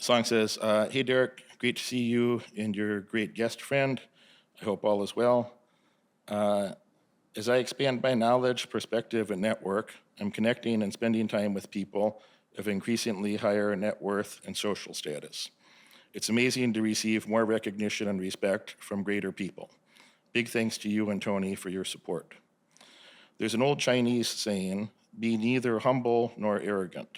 Song says, hey, Derek, great to see you and your great guest friend. I hope all is well. As I expand my knowledge, perspective, and network, I'm connecting and spending time with people of increasingly higher net worth and social status. It's amazing to receive more recognition and respect from greater people. Big thanks to you and Tony for your support. There's an old Chinese saying, be neither humble nor arrogant.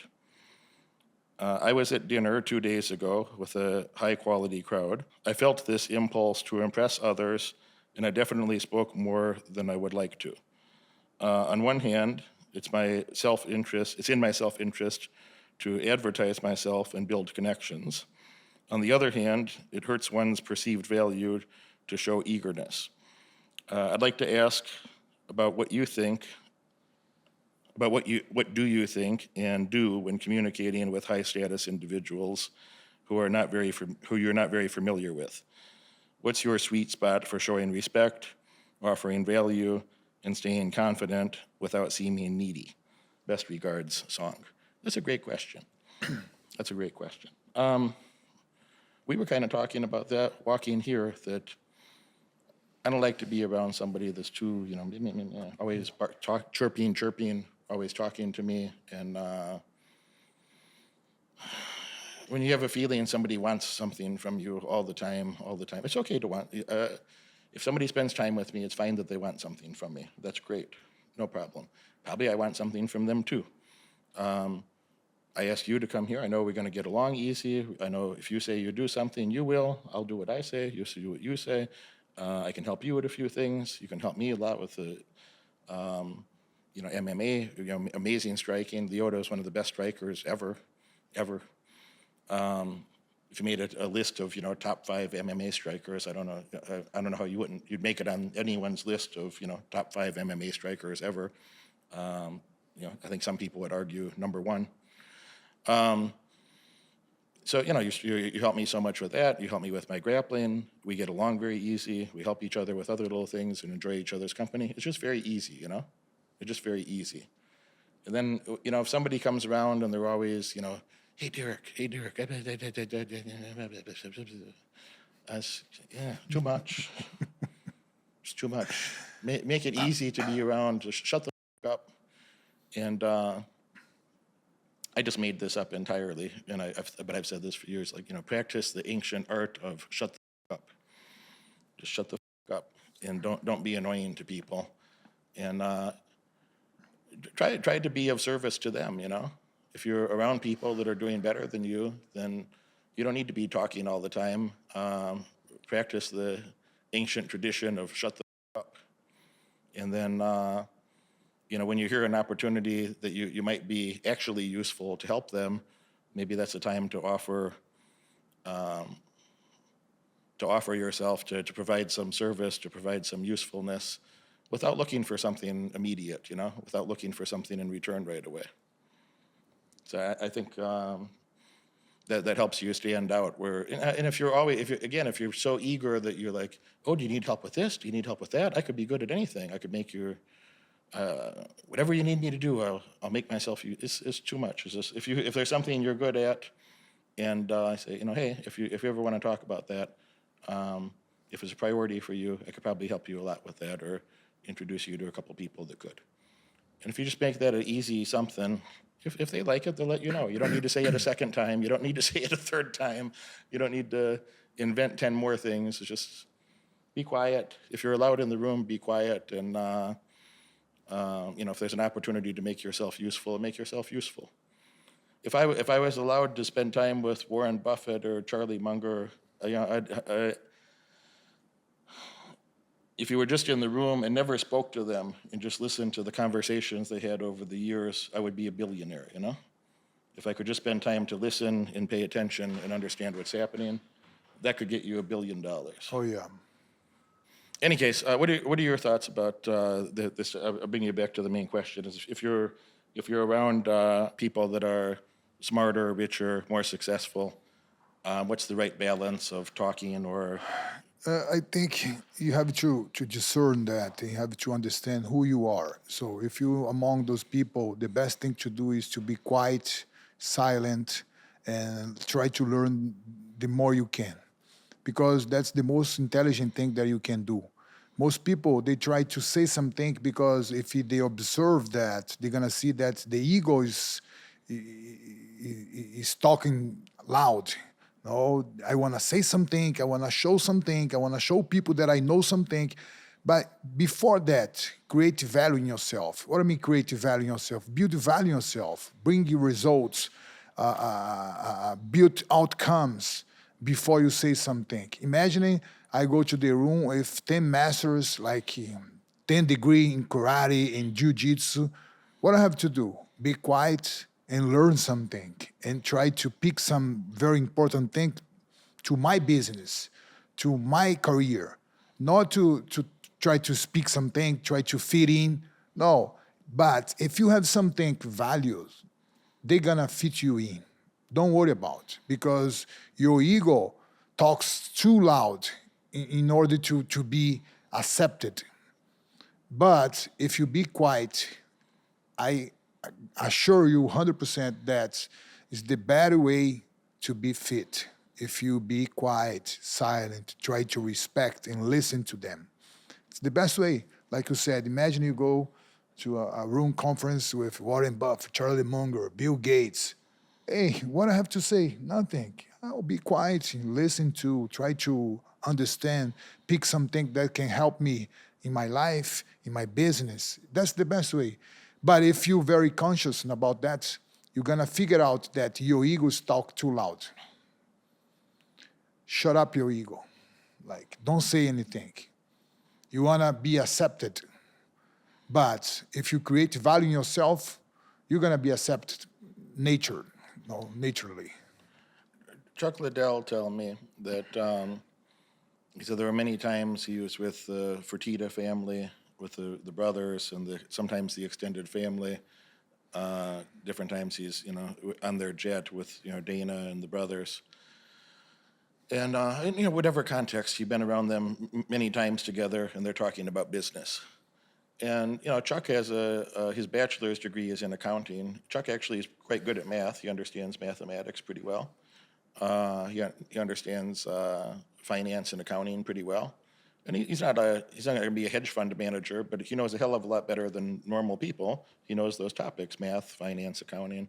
I was at dinner 2 days ago with a high-quality crowd. I felt this impulse to impress others, and I definitely spoke more than I would like to. On one hand, it's in my self-interest to advertise myself and build connections. On the other hand, it hurts one's perceived value to show eagerness. I'd like to ask about what you think, what do you think and do when communicating with high-status individuals who you're not very familiar with? What's your sweet spot for showing respect, offering value, and staying confident without seeming needy? Best regards, Song. That's a great question. That's a great question. We were kind of talking about that walking here, that I don't like to be around somebody that's too, always chirping, always talking to me. And when you have a feeling somebody wants something from you all the time, it's okay to want. If somebody spends time with me, it's fine that they want something from me. That's great, no problem. Probably I want something from them too. I ask you to come here. I know we're going to get along easy. I know if you say you do something, you will. I'll do what I say. You do what you say. I can help you with a few things. You can help me a lot with the, MMA. Amazing striking. Lyoto is one of the best strikers ever. If you made a list of top 5 MMA strikers, I don't know how you'd make it on anyone's list of top 5 MMA strikers ever. I think some people would argue number 1. So you help me so much with that. You help me with my grappling. We get along very easy. We help each other with other little things and enjoy each other's company. It's just very easy, It's just very easy. And then if somebody comes around and they're always hey Derek. Too much. It's too much. Make it easy to be around. Just shut the up. And I just made this up entirely, but I've said this for years. Practice the ancient art of shut the up. Just shut the up, and don't be annoying to people, and try to be of service to them. If you're around people that are doing better than you, then you don't need to be talking all the time. Practice the ancient tradition of shut the up, and then. When you hear an opportunity that you might be actually useful to help them, maybe that's a time to offer yourself to provide some service, to provide some usefulness, without looking for something immediate, without looking for something in return right away. So I think that helps you stand out. And if you're so eager that you're like, oh, do you need help with this? Do you need help with that? I could be good at anything. I could make your whatever you need me to do, I'll make myself. It's too much. If there's something you're good at, and I say, hey, if you ever want to talk about that, if it's a priority for you, I could probably help you a lot with that, or introduce you to a couple people that could. And if you just make that an easy something, if they like it, they'll let you know. You don't need to say it a second time. You don't need to say it a third time. You don't need to invent 10 more things. It's just be quiet. If you're allowed in the room, be quiet, and if there's an opportunity to make yourself useful, make yourself useful. If I was allowed to spend time with Warren Buffett or Charlie Munger, if you were just in the room and never spoke to them and just listened to the conversations they had over the years, I would be a billionaire, If I could just spend time to listen and pay attention and understand what's happening, that could get you $1 billion. Oh, yeah. Any case, what are your thoughts about this? I'll bring you back to the main question: is if you're around people that are smarter, richer, more successful, what's the right balance of talking or? I think you have to discern that. You have to understand who you are. So if you're among those people, the best thing to do is to be quiet, silent, and try to learn the more you can, because that's the most intelligent thing that you can do. Most people, they try to say something because if they observe that, they're gonna see that the ego is talking loud. No, I want to say something. I want to show something. I want to show people that I know something. But before that, create value in yourself. What do I mean create value in yourself? Build value in yourself. Bring you results. Build outcomes before you say something. Imagining I go to the room with 10 masters, like 10 degree in karate, in jiu-jitsu. What I have to do? Be quiet and learn something and try to pick some very important thing to my business, to my career, not to try to speak something, try to fit in. No, but if you have something values, they're gonna fit you in. Don't worry about, because your ego talks too loud in order to be accepted. But if you be quiet, I assure you 100% that is the better way to be fit. If you be quiet, silent, try to respect and listen to them. It's the best way. Like you said, imagine you go to a room conference with Warren Buffett, Charlie Munger, Bill Gates. Hey, what I have to say? Nothing. I'll be quiet and listen to, try to understand, pick something that can help me in my life, in my business. That's the best way. But if you're very conscious about that, you're gonna figure out that your egos talk too loud. Shut up your ego. Like, don't say anything. You wanna be accepted. But if you create value in yourself, you're gonna be accepted naturally. Chuck Liddell told me that he said there were many times he was with the Fertitta family, with the brothers, and sometimes the extended family. Different times he's on their jet with Dana and the brothers, and whatever context he'd been around them many times together, and they're talking about business. And Chuck has his bachelor's degree is in accounting. Chuck actually is quite good at math. He understands mathematics pretty well. He understands finance and accounting pretty well. And he's not going to be a hedge fund manager, but he knows a hell of a lot better than normal people. He knows those topics: math, finance, accounting.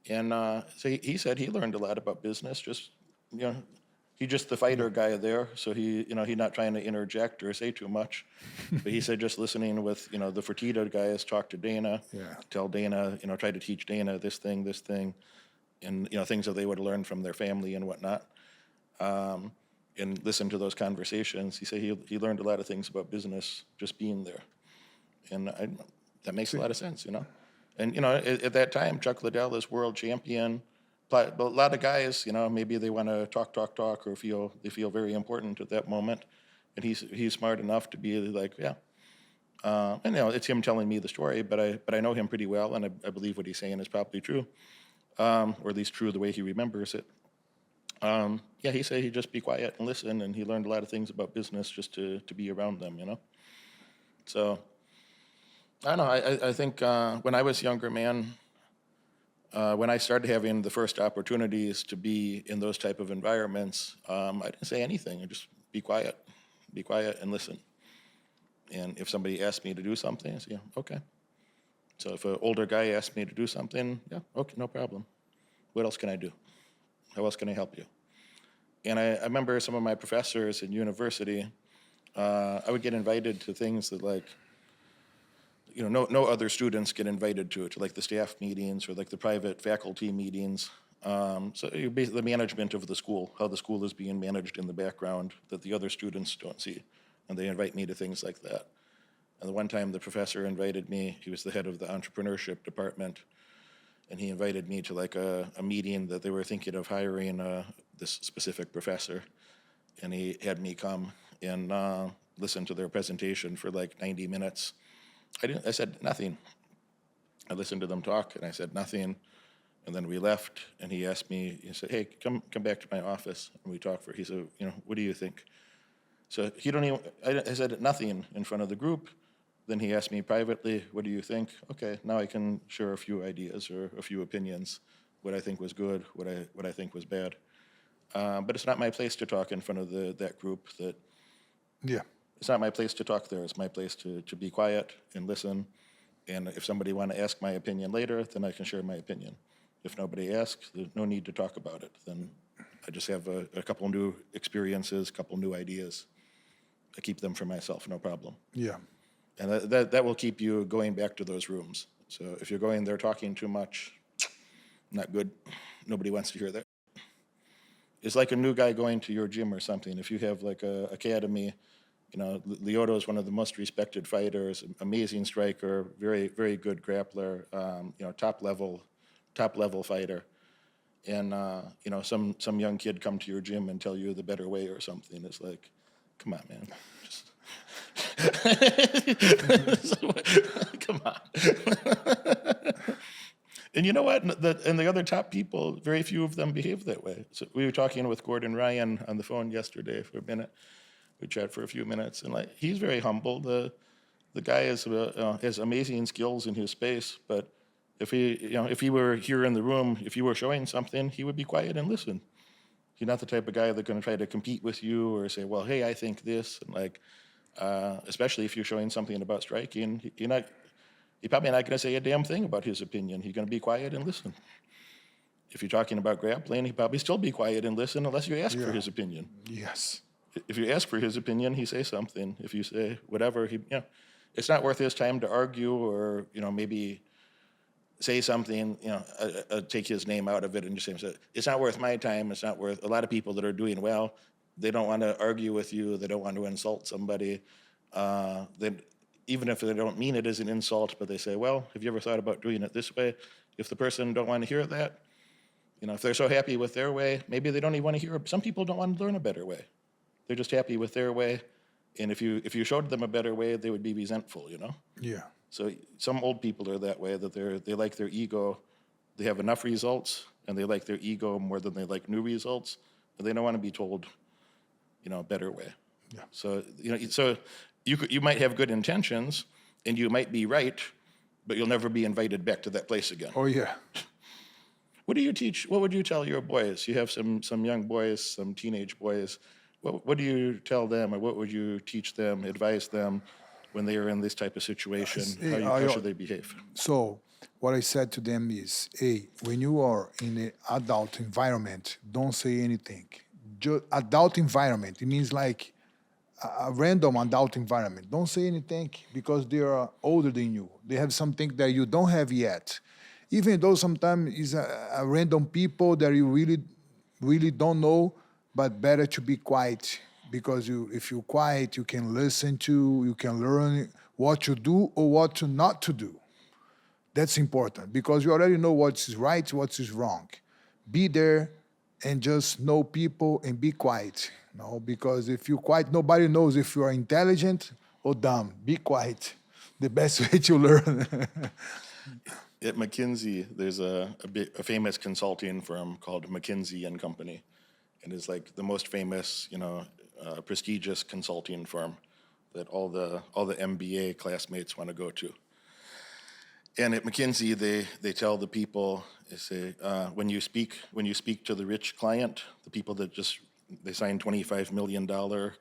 And so he said he learned a lot about business. Just he's just the fighter guy there, so he's not trying to interject or say too much. But he said just listening with the Fertitta guys talk to Dana, tell Dana, try to teach Dana this thing, and things that they would learn from their family and whatnot. And listen to those conversations. He said he learned a lot of things about business just being there, and that makes a lot of sense, And at that time, Chuck Liddell is world champion. But a lot of guys, maybe they want to talk, or they feel very important at that moment, and he's smart enough to be like, yeah. And it's him telling me the story, but I know him pretty well, and I believe what he's saying is probably true, or at least true the way he remembers it. He said he'd just be quiet and listen, and he learned a lot of things about business just to be around them, So, I don't know, I think when I was younger, man, when I started having the first opportunities to be in those type of environments, I didn't say anything. I just be quiet and listen. And if somebody asked me to do something, I said, yeah, okay. So if an older guy asked me to do something, yeah, okay, no problem. What else can I do? How else can I help you? And I remember some of my professors in university, I would get invited to things that no other students get invited to like the staff meetings or like the private faculty meetings. So basically the management of the school, how the school is being managed in the background that the other students don't see. And they invite me to things like that. And the one time the professor invited me, he was the head of the entrepreneurship department, and he invited me to like a meeting that they were thinking of hiring this specific professor. And he had me come and listen to their presentation for like 90 minutes. I said nothing. I listened to them talk, and I said nothing. And then we left, and he asked me, he said, hey, come back to my office. And we talked he said, what do you think? So I said nothing in front of the group. Then he asked me privately, what do you think? Okay, now I can share a few ideas or a few opinions. what I think was good, what I think was bad. But it's not my place to talk in front of that group. Yeah. It's not my place to talk there. It's my place to be quiet and listen. And if somebody want to ask my opinion later, then I can share my opinion. If nobody asks, there's no need to talk about it. Then I just have a couple new experiences, a couple new ideas. I keep them for myself, no problem. Yeah. And that will keep you going back to those rooms. So if you're going there talking too much, not good. Nobody wants to hear that. It's like a new guy going to your gym or something. If you have like a academy, Lyoto is one of the most respected fighters, amazing striker, very, very good grappler, top level fighter. And, some young kid come to your gym and tell you the better way or something. It's like, come on, man. Come on. And you know what? And the other top people, very few of them behave that way. So we were talking with Gordon Ryan on the phone yesterday for a minute. We chatted for a few minutes, and he's very humble. The guy has amazing skills in his space, but if he were here in the room, if you were showing something, he would be quiet and listen. He's not the type of guy that's going to try to compete with you or say, well, hey, I think this, and especially if you're showing something about striking, you're probably not going to say a damn thing about his opinion. He's going to be quiet and listen. If you're talking about grappling, he'd probably still be quiet and listen unless you ask for his opinion. Yes. If you ask for his opinion, he say something. If you say whatever, it's not worth his time to argue or, maybe say something, take his name out of it and just say, it's not worth my time. It's not worth, a lot of people that are doing well, they don't want to argue with you. They don't want to insult somebody. Even if they don't mean it as an insult, but they say, well, have you ever thought about doing it this way? If the person don't want to hear that, if they're so happy with their way, maybe they don't even want to hear it. Some people don't want to learn a better way. They're just happy with their way. And if you showed them a better way, they would be resentful, Yeah. So some old people are that way, that they like their ego. They have enough results, and they like their ego more than they like new results. And they don't want to be told, a better way. Yeah. So, you might have good intentions, and you might be right, but you'll never be invited back to that place again. Oh, yeah. What do you teach? What would you tell your boys? You have some young boys, some teenage boys. What do you tell them, or what would you teach them, advise them when they are in this type of situation? How should they behave? So what I said to them is, hey, when you are in an adult environment, don't say anything. Just adult environment, it means like a random adult environment. Don't say anything because they are older than you. They have something that you don't have yet. Even though sometimes it's a random people that you really, really don't know, but better to be quiet because if you're quiet, you can listen to, you can learn what to do or what to not to do. That's important because you already know what is right, what is wrong. Be there and just know people and be quiet. Because if you're quiet, nobody knows if you are intelligent or dumb. Be quiet. The best way to learn. At McKinsey, there's a famous consulting firm called McKinsey and Company. And it's like the most famous, prestigious consulting firm that all the MBA classmates want to go to. And at McKinsey, they tell the people, they say, when you speak to the rich client, the people that they signed $25 million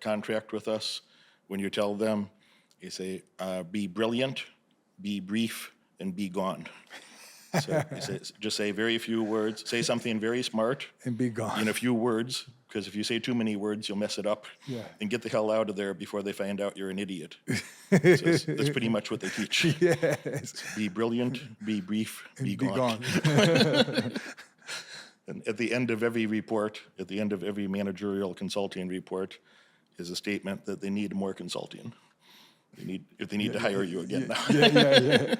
contract with us, when you tell them, you say, be brilliant, be brief, and be gone. So just say very few words, say something very smart. And be gone. In a few words, because if you say too many words, you'll mess it up. Yeah. And get the hell out of there before they find out you're an idiot. So that's pretty much what they teach. Yes. Be brilliant, be brief, be gone. And at the end of every report, at the end of every managerial consulting report, is a statement that they need more consulting. If they need to hire you again now. Yeah.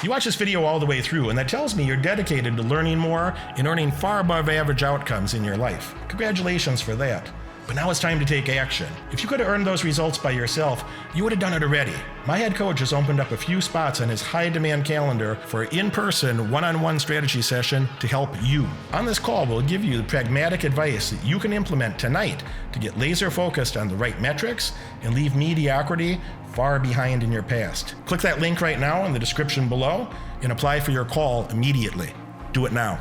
You watch this video all the way through, and that tells me you're dedicated to learning more and earning far above average outcomes in your life. Congratulations for that. But now it's time to take action. If you could have earned those results by yourself, you would have done it already. My head coach has opened up a few spots on his high-demand calendar for an in-person, one-on-one strategy session to help you. On this call, we'll give you the pragmatic advice that you can implement tonight to get laser-focused on the right metrics and leave mediocrity far behind in your past. Click that link right now in the description below and apply for your call immediately. Do it now.